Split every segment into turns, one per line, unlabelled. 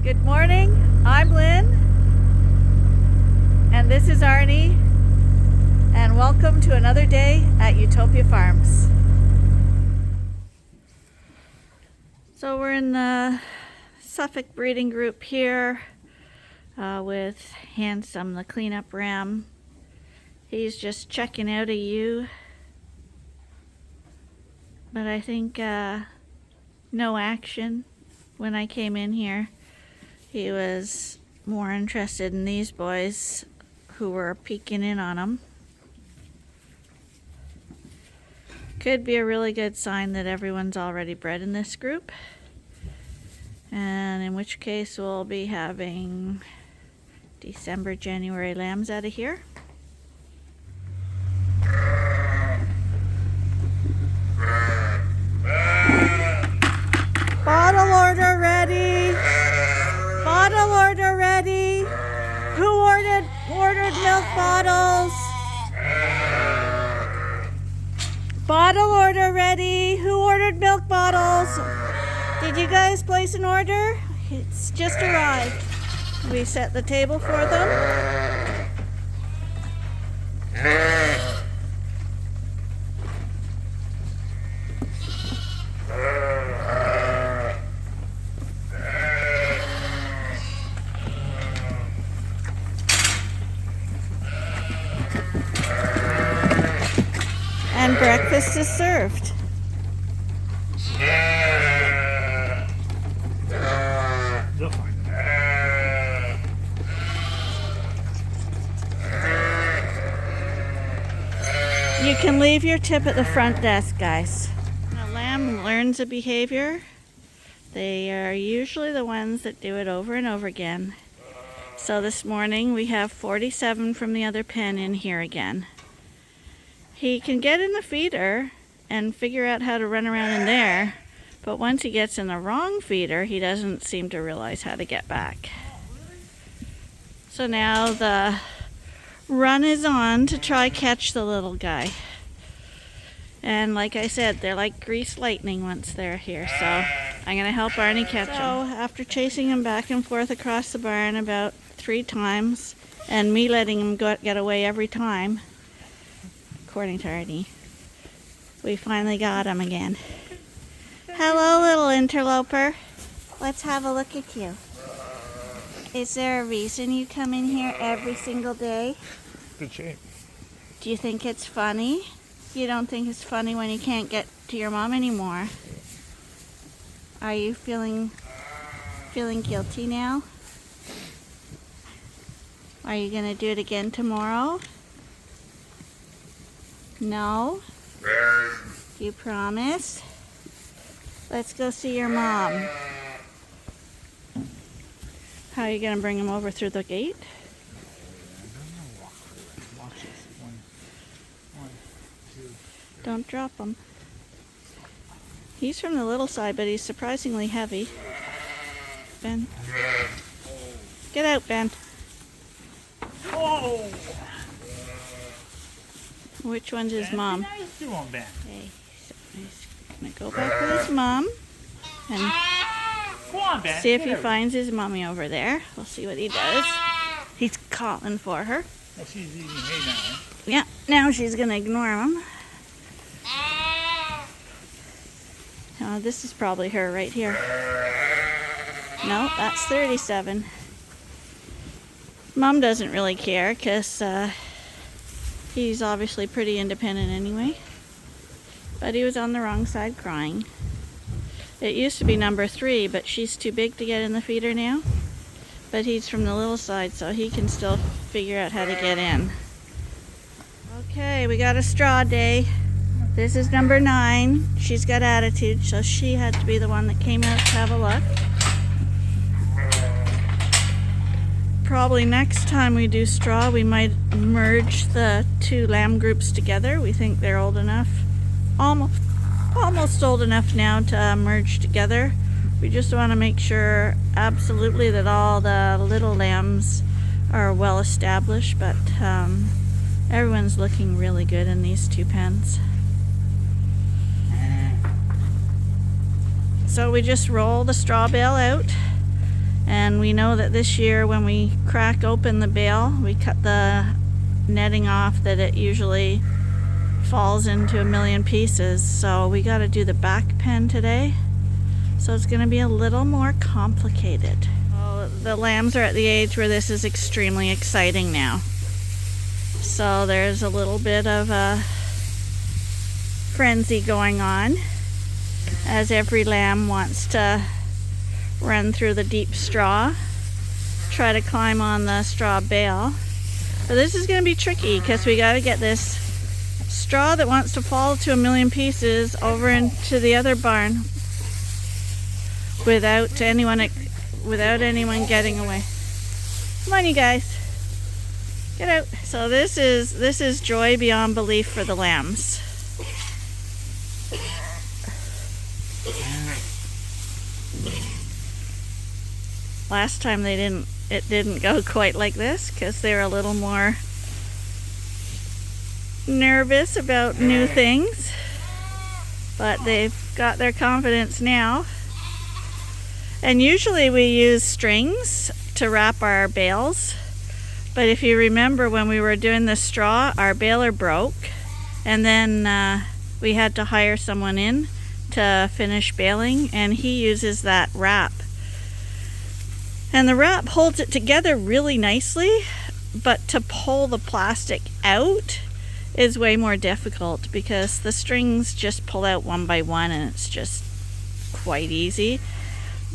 Good morning, I'm Lynn, and this is Arnie, and welcome to another day at Ewetopia Farms. So we're in the Suffolk breeding group here with Handsome, the cleanup ram. He's just checking out a ewe, but I think no action when I came in here. He was more interested in these boys who were peeking in on him. Could be a really good sign that everyone's already bred in this group, and in which case we'll be having December, January lambs out of here. Bottle order ready. Bottle order ready. Who ordered milk bottles? Bottle order ready. Who ordered milk bottles? Did you guys place an order? It's just arrived. We set the table for them. And breakfast is served. You can leave your tip at the front desk, guys. When a lamb learns a behavior, they are usually the ones that do it over and over again. So this morning we have 47 from the other pen in here again. He can get in the feeder and figure out how to run around in there, but once he gets in the wrong feeder, he doesn't seem to realize how to get back. So now the run is on to try catch the little guy. And like I said, they're like greased lightning once they're here, so I'm going to help Arnie catch him. So after chasing him back and forth across the barn about 3 times, and me letting him get away every time, according to Arnie, we finally got him again. Hello, little interloper. Let's have a look at you. Is there a reason you come in here every single day?
Good shape.
Do you think it's funny? You don't think it's funny when you can't get to your mom anymore? Are you feeling guilty now? Are you gonna do it again tomorrow? No? You promise? Let's go see your mom. How are you going to bring him over through the gate? Don't drop him. He's from the little side, but he's surprisingly heavy. Ben. Get out, Ben.
Oh!
Which one's his mom?
Ben.
Okay, so he's gonna go back with his mom and
Come on, Ben.
see if he finds his mommy over there. We'll see what he does. He's calling for her.
Oh, she's eating hay now, right?
Yeah, now she's gonna ignore him. Oh, this is probably her right here. No, that's 37. Mom doesn't really care because he's obviously pretty independent anyway. But he was on the wrong side crying. It used to be number 3, but she's too big to get in the feeder now. But he's from the little side, so he can still figure out how to get in. Okay, we got a straw day. This is number 9. She's got attitude, so she had to be the one that came out to have a look. Probably next time we do straw, we might merge the 2 lamb groups together. We think they're old enough, almost old enough now to merge together. We just want to make sure absolutely that all the little lambs are well established, but everyone's looking really good in these 2 pens. So we just roll the straw bale out And we know that this year when we crack open the bale, we cut the netting off, that it usually falls into a million pieces. So we got to do the back pen today. So it's going to be a little more complicated. Well, the lambs are at the age where this is extremely exciting now. So there's a little bit of a frenzy going on as every lamb wants to run through the deep straw, try to climb on the straw bale. But this is going to be tricky because we got to get this straw that wants to fall to a million pieces over into the other barn without anyone getting away. Come on, you guys, get out. So this is joy beyond belief for the lambs. Last time it didn't go quite like this because they were a little more nervous about new things, but they've got their confidence now. And usually we use strings to wrap our bales, but if you remember when we were doing the straw, our baler broke, and then we had to hire someone in to finish baling, and he uses that wrap. And the wrap holds it together really nicely, but to pull the plastic out is way more difficult because the strings just pull out one by one and it's just quite easy.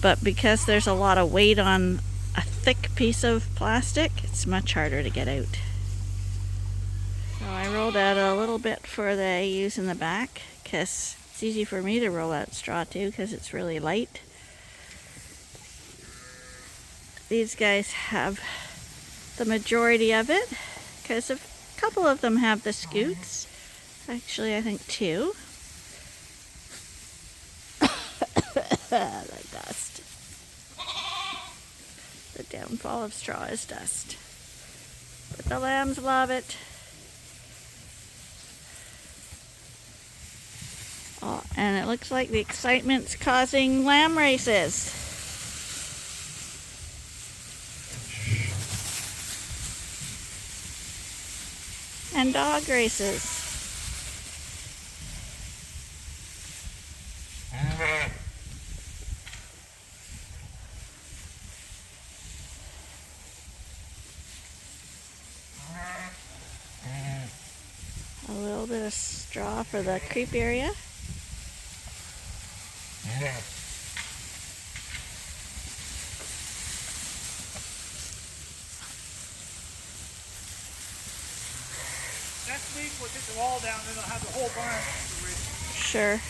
But because there's a lot of weight on a thick piece of plastic, it's much harder to get out. So I rolled out a little bit for the ewes in the back because it's easy for me to roll out straw too because it's really light. These guys have the majority of it because a couple of them have the scoots. Actually, I think 2. The dust. The downfall of straw is dust. But the lambs love it. Oh, and it looks like the excitement's causing lamb races. And dog races. A little bit of straw for the creep area.
Next week we'll take the wall down, then they'll have the whole barn.
Sure.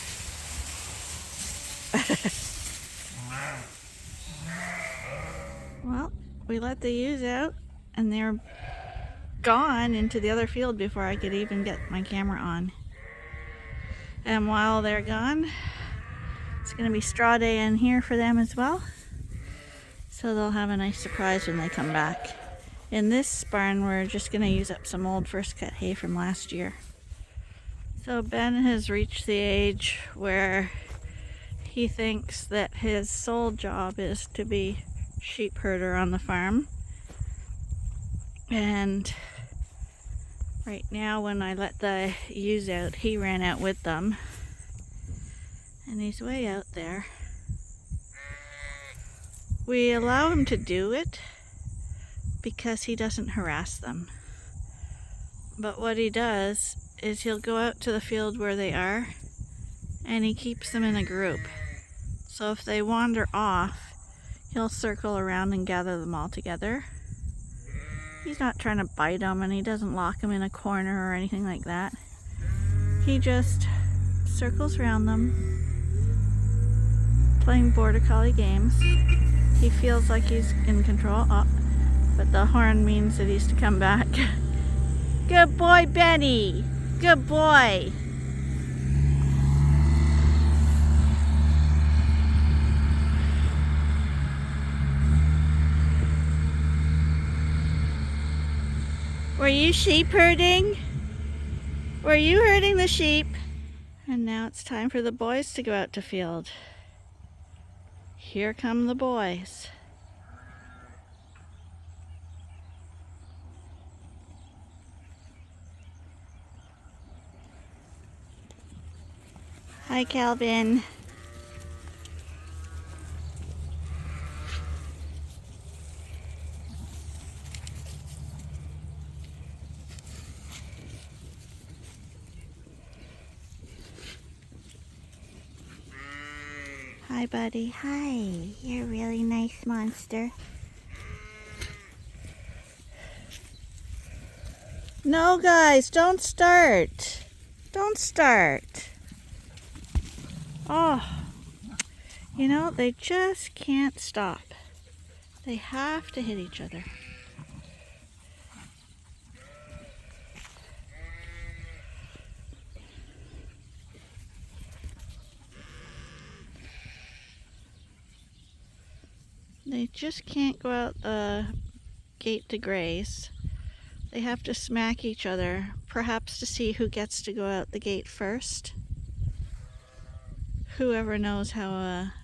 Well, we let the ewes out and they're gone into the other field before I could even get my camera on. And while they're gone, it's going to be straw day in here for them as well. So they'll have a nice surprise when they come back. In this barn, we're just going to use up some old first cut hay from last year. So Ben has reached the age where he thinks that his sole job is to be sheep herder on the farm. And right now when I let the ewes out, he ran out with them. And he's way out there. We allow him to do it because he doesn't harass them. But what he does is he'll go out to the field where they are and he keeps them in a group. So if they wander off, he'll circle around and gather them all together. He's not trying to bite them and he doesn't lock them in a corner or anything like that. He just circles around them, playing border collie games. He feels like he's in control. Oh, but the horn means that he's to come back. Good boy, Benny. Good boy. Were you sheep herding? Were you herding the sheep? And now it's time for the boys to go out to field. Here come the boys. Hi, Calvin. Hi, buddy. Hi. You're a really nice monster. No, guys, don't start. Don't start. Oh, you know, they just can't stop. They have to hit each other. They just can't go out the gate to graze. They have to smack each other, perhaps to see who gets to go out the gate first. Whoever knows how a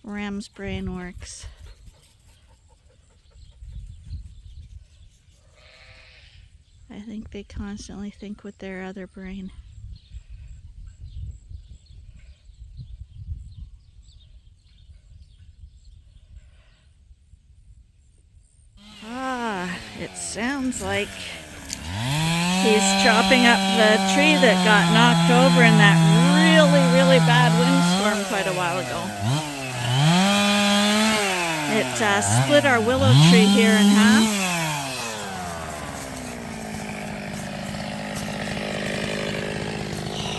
ram's brain works. I think they constantly think with their other brain. It sounds like he's chopping up the tree that got knocked over in that really bad windstorm quite a while ago. It split our willow tree here in half.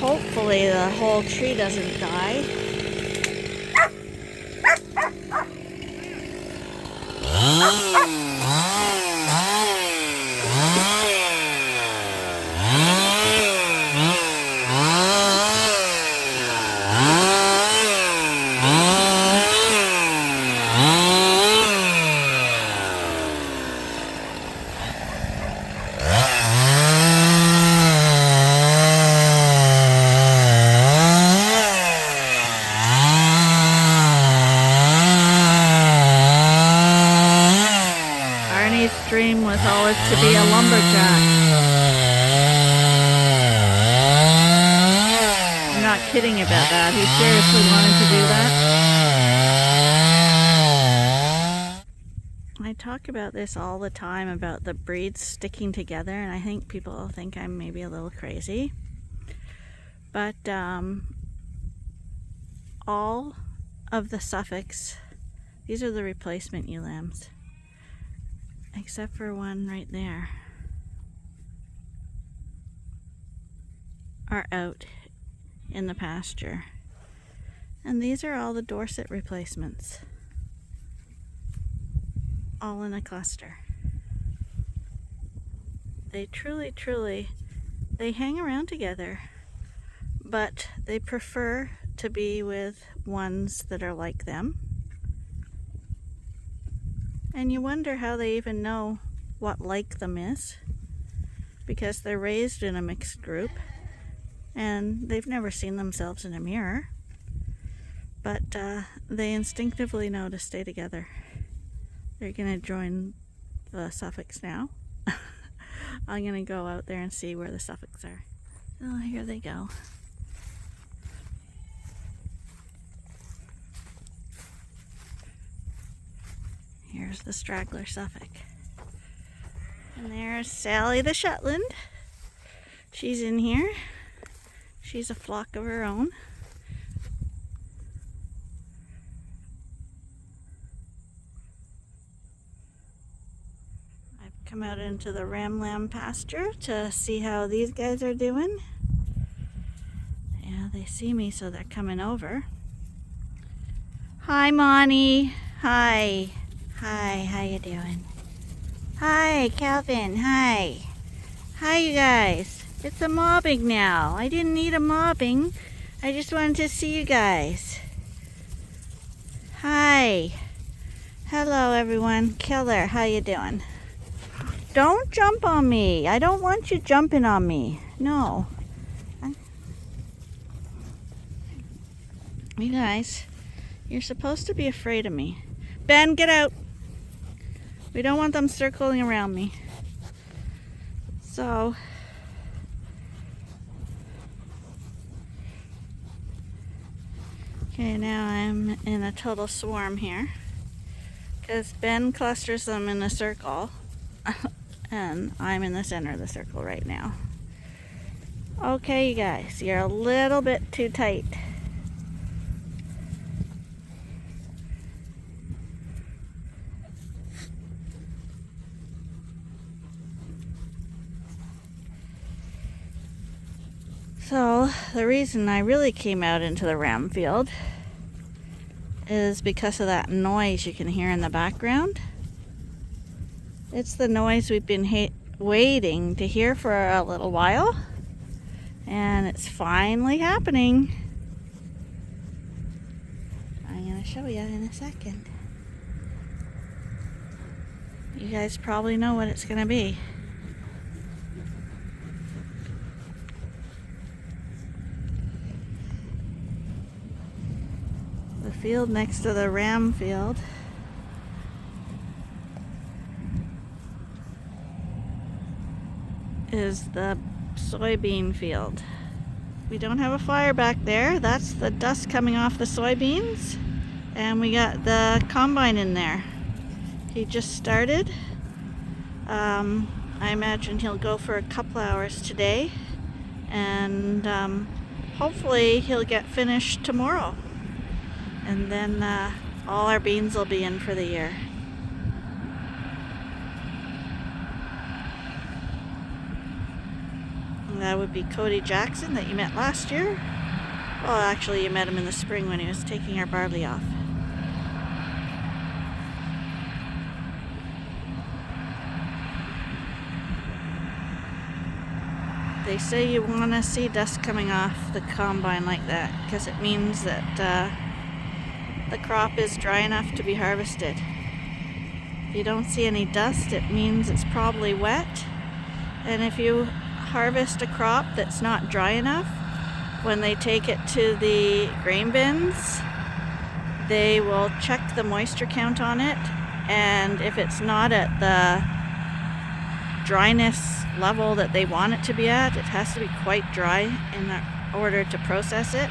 Hopefully the whole tree doesn't die. Dream was always to be a lumberjack. I'm not kidding about that. He seriously wanted to do that. I talk about this all the time about the breeds sticking together, and I think people think I'm maybe a little crazy. But all of the Suffolks, these are the replacement ewe lambs. Except for one right there, are out in the pasture. And these are all the Dorset replacements. All in a cluster. They truly, they hang around together, but they prefer to be with ones that are like them. And you wonder how they even know what like them is, because they're raised in a mixed group and they've never seen themselves in a mirror, but they instinctively know to stay together. They're going to join the Suffolks now. I'm going to go out there and see where the Suffolks are. Oh, here they go. Here's the straggler Suffolk. And there's Sally the Shetland. She's in here. She's a flock of her own. I've come out into the ram lamb pasture to see how these guys are doing. Yeah, they see me, so they're coming over. Hi, Monty. Hi. Hi, how you doing? Hi, Calvin. Hi. Hi, you guys. It's a mobbing now. I didn't need a mobbing. I just wanted to see you guys. Hi. Hello, everyone. Killer, how you doing? Don't jump on me. I don't want you jumping on me. No. You guys, you're supposed to be afraid of me. Ben, get out. We don't want them circling around me. So, Okay, now I'm in a total swarm here because Ben clusters them in a circle and I'm in the center of the circle right now. Okay, you guys, you're a little bit too tight. So the reason I really came out into the ram field is because of that noise you can hear in the background. It's the noise we've been waiting to hear for a little while, and it's finally happening. I'm going to show you in a second. You guys probably know what it's going to be. The field next to the ram field is the soybean field. We don't have a fire back there. That's the dust coming off the soybeans. And we got the combine in there. He just started. I imagine he'll go for a couple hours today. And hopefully he'll get finished tomorrow. And then all our beans will be in for the year. And that would be Cody Jackson that you met last year. Well, actually you met him in the spring when he was taking our barley off. They say you want to see dust coming off the combine like that because it means that the crop is dry enough to be harvested. If you don't see any dust, it means it's probably wet. And if you harvest a crop that's not dry enough, when they take it to the grain bins, they will check the moisture count on it, and if it's not at the dryness level that they want it to be at, it has to be quite dry in order to process it.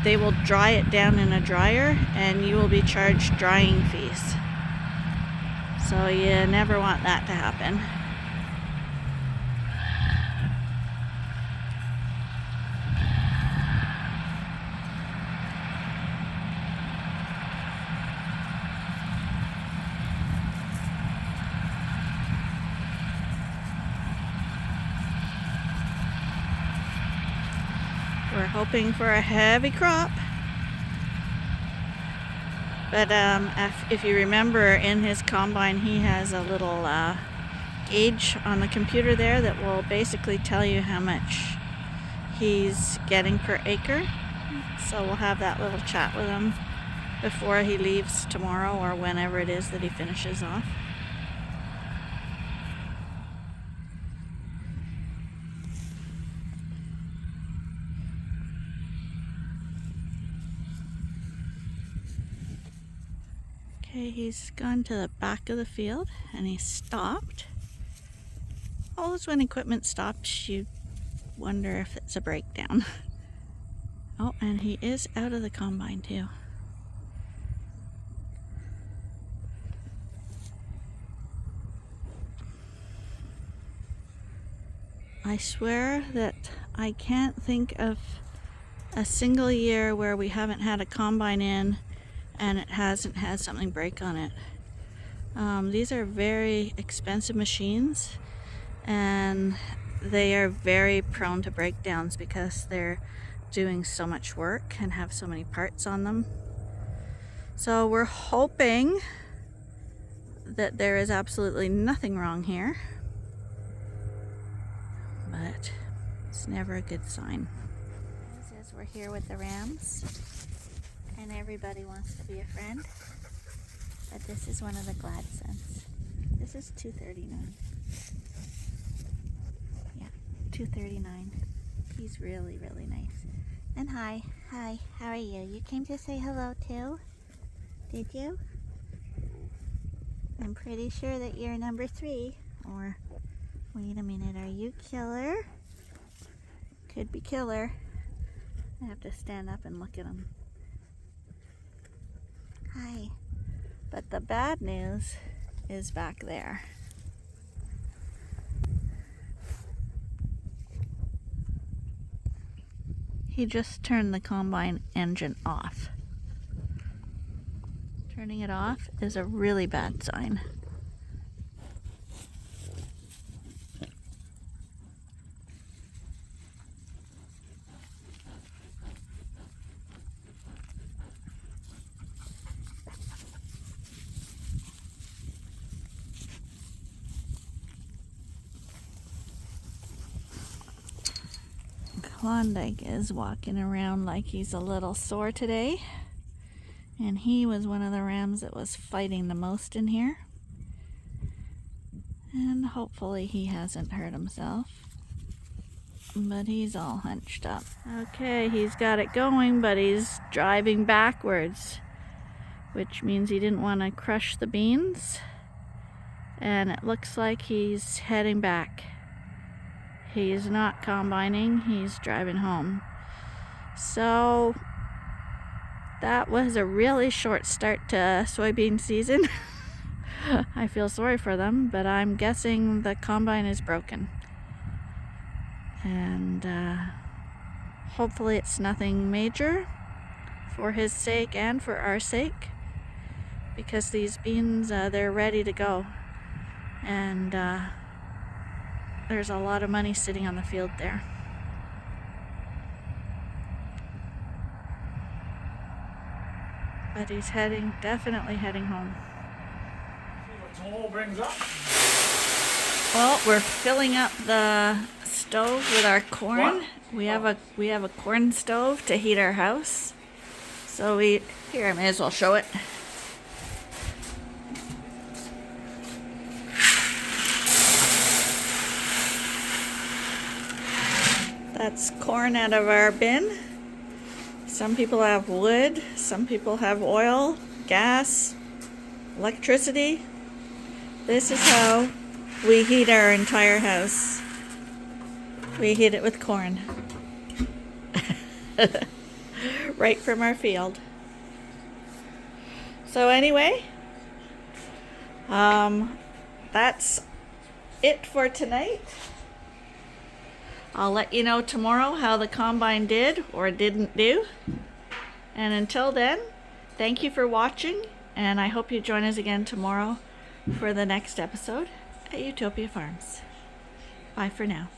They will dry it down in a dryer and you will be charged drying fees. So you never want that to happen. We're hoping for a heavy crop. But if you remember, in his combine he has a little gauge on the computer there that will basically tell you how much he's getting per acre. So we'll have that little chat with him before he leaves tomorrow or whenever it is that he finishes off. Okay, he's gone to the back of the field and he stopped. Always when equipment stops, you wonder if it's a breakdown. Oh, and he is out of the combine too. I swear that I can't think of a single year where we haven't had a combine in and it hasn't had something break on it. These are very expensive machines and they are very prone to breakdowns because they're doing so much work and have so many parts on them. So we're hoping that there is absolutely nothing wrong here, but it's never a good sign. As we're here with the rams and everybody wants to be a friend, but this is one of the Gladsons. This is 239. Yeah, 239. He's really, really nice. And hi, how are you? You came to say hello too? Did you? I'm pretty sure that you're number 3. Or, wait a minute, are you Killer? Could be Killer. I have to stand up and look at him. Hi. But the bad news is back there. He just turned the combine engine off. Turning it off is a really bad sign. Klondike is walking around like he's a little sore today, and he was one of the rams that was fighting the most in here, and hopefully he hasn't hurt himself, but he's all hunched up. Okay, he's got it going, but he's driving backwards, which means he didn't want to crush the beans, and it looks like he's heading back. He's not combining, he's driving home. So that was a really short start to soybean season. I feel sorry for them, but I'm guessing the combine is broken. And hopefully it's nothing major for his sake and for our sake, because these beans, they're ready to go. And there's a lot of money sitting on the field there. But he's definitely heading home.
See what Toll brings up.
Well, we're filling up the stove with our corn.
What?
We have a corn stove to heat our house. So here, I may as well show it. That's corn out of our bin. Some people have wood, some people have oil, gas, electricity. This is how we heat our entire house. We heat it with corn. Right from our field. So anyway, that's it for tonight. I'll let you know tomorrow how the combine did or didn't do. And until then, thank you for watching, and I hope you join us again tomorrow for the next episode at Ewetopia Farms. Bye for now.